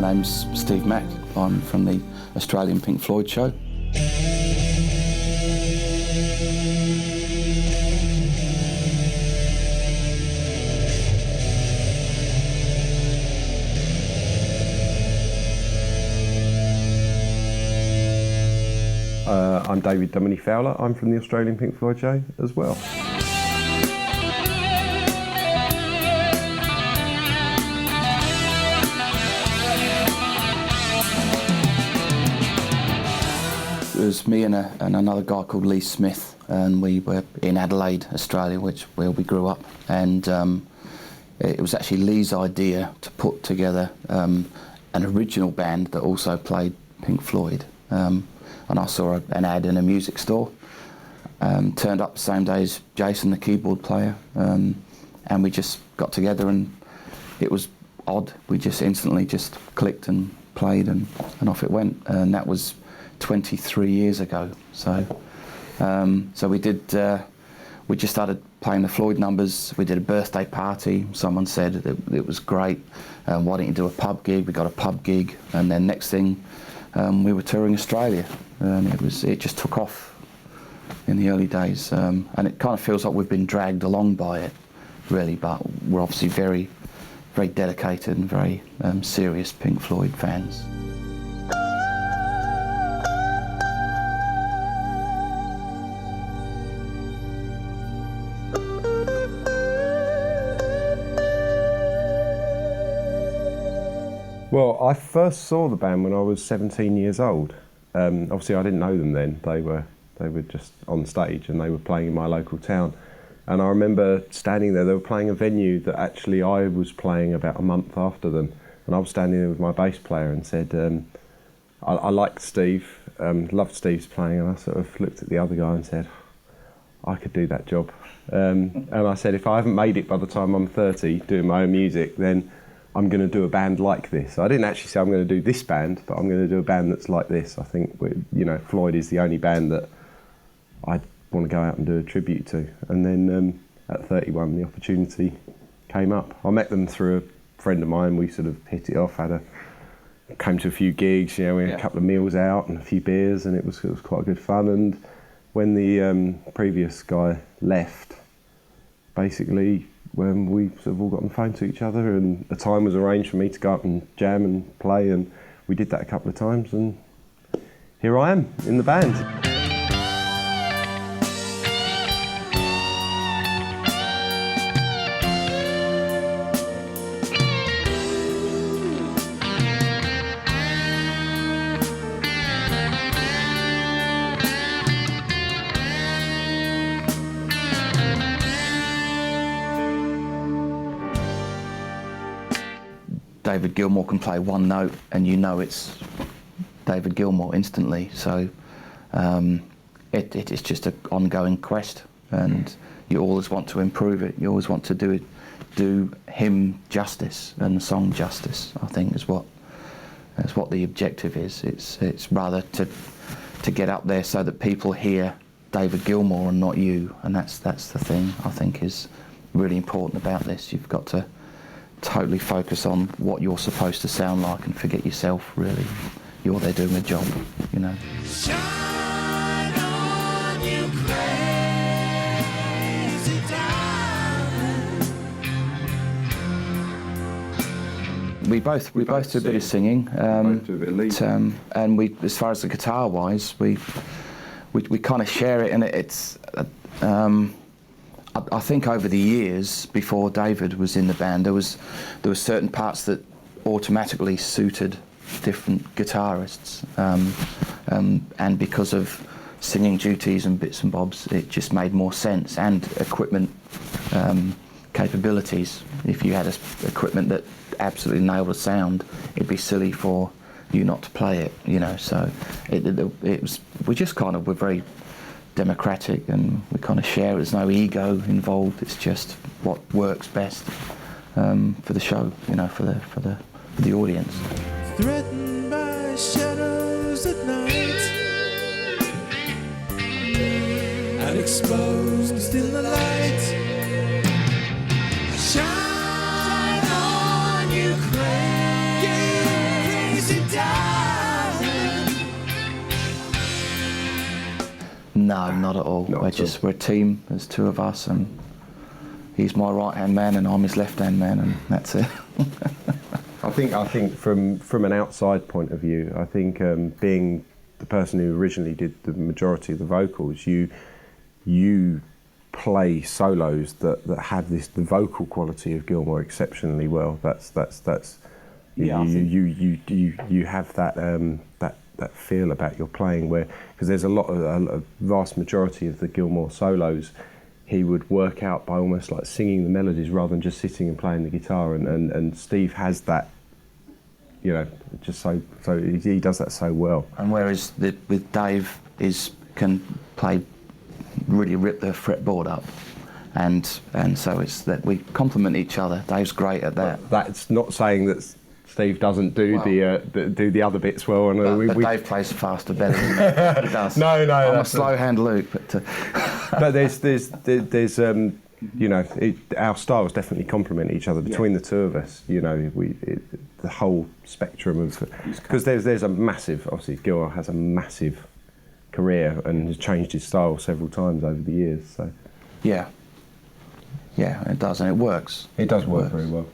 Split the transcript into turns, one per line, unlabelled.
name's Steve Mack. I'm from the Australian Pink Floyd show.
I'm Domminney Fowler. I'm from the Australian Pink Floyd show as well.
It was me and another guy called Lee Smith, and we were in Adelaide, Australia, where we grew up. And it was actually Lee's idea to put together an original band that also played Pink Floyd. And I saw an ad in a music store. Turned up the same day as Jason, the keyboard player, and we just got together, and it was odd. We just instantly just clicked and played, and off it went. And that was 23 years ago. So we did. We just started playing the Floyd numbers. We did a birthday party. Someone said it was great. Why don't you do a pub gig? We got a pub gig, and then next thing, we were touring Australia, and it just took off in the early days. And it kind of feels like we've been dragged along by it, really. But we're obviously very, very dedicated and very serious Pink Floyd fans.
Well, I first saw the band when I was 17 years old. Obviously, I didn't know them then. They were just on stage, and they were playing in my local town. And I remember standing there. They were playing a venue that actually I was playing about a month after them. And I was standing there with my bass player and said, I liked Steve, loved Steve's playing. And I sort of looked at the other guy and said, I could do that job. And I said, if I haven't made it by the time I'm 30 doing my own music, then I'm going to do a band like this. I didn't actually say I'm going to do this band, but I'm going to do a band that's like this. I think, Floyd is the only band that I want to go out and do a tribute to. And then at 31, the opportunity came up. I met them through a friend of mine. We sort of hit it off, came to a few gigs, we had a couple of meals out and a few beers, and it was quite good fun. And when the previous guy left, basically, when we sort of all got on the phone to each other, and a time was arranged for me to go up and jam and play, and we did that a couple of times, and here I am in the band.
David Gilmour can play one note and you know it's David Gilmour instantly. So it's just an ongoing quest, and you always want to improve it. You always want to do him justice and the song justice, I think is what the objective is. It's rather to get up there so that people hear David Gilmour and not you, and that's the thing I think is really important about this. You've got to totally focus on what you're supposed to sound like and forget yourself, really. You're there doing a job,
Shine on, you crazy diamond.
We both do a bit of singing,
both do a bit of lead.
And we, as far as the guitar wise, we kind of share it, and it's. I think over the years, before David was in the band, there were certain parts that automatically suited different guitarists, and because of singing duties and bits and bobs, it just made more sense. And equipment capabilities. If you had equipment that absolutely nailed the sound, it'd be silly for you not to play it. So it was. We just kind of were very democratic, and we kind of share it. There's no ego involved. It's just what works best for the show, for the audience.
Threatened by shadows at night, and exposed in the light. Shine on, you crazy
No, not at all.
Not at all.
We're a team. There's two of us, and he's my right-hand man, and I'm his left-hand man, and that's it.
I think from an outside point of view, I think being the person who originally did the majority of the vocals, you play solos that have the vocal quality of Gilmour exceptionally well. That's
Yeah,
you have that feel about your playing, where because there's a vast majority of the Gilmour solos he would work out by almost like singing the melodies rather than just sitting and playing the guitar, and Steve has that, just so he does that so well.
And whereas with Dave can really rip the fretboard up, and so it's that we complement each other. Dave's great at that.
That's not saying that Steve doesn't do do the other bits well, and
But Dave plays faster, better than he does.
No,
I'm a
that's
slow hand Luke, but
but there's our styles definitely complement each other between the two of us. The whole spectrum of, because there's a massive, obviously Gilmour has a massive career and has changed his style several times over the years. So
yeah, it does, and it works.
it does work very well.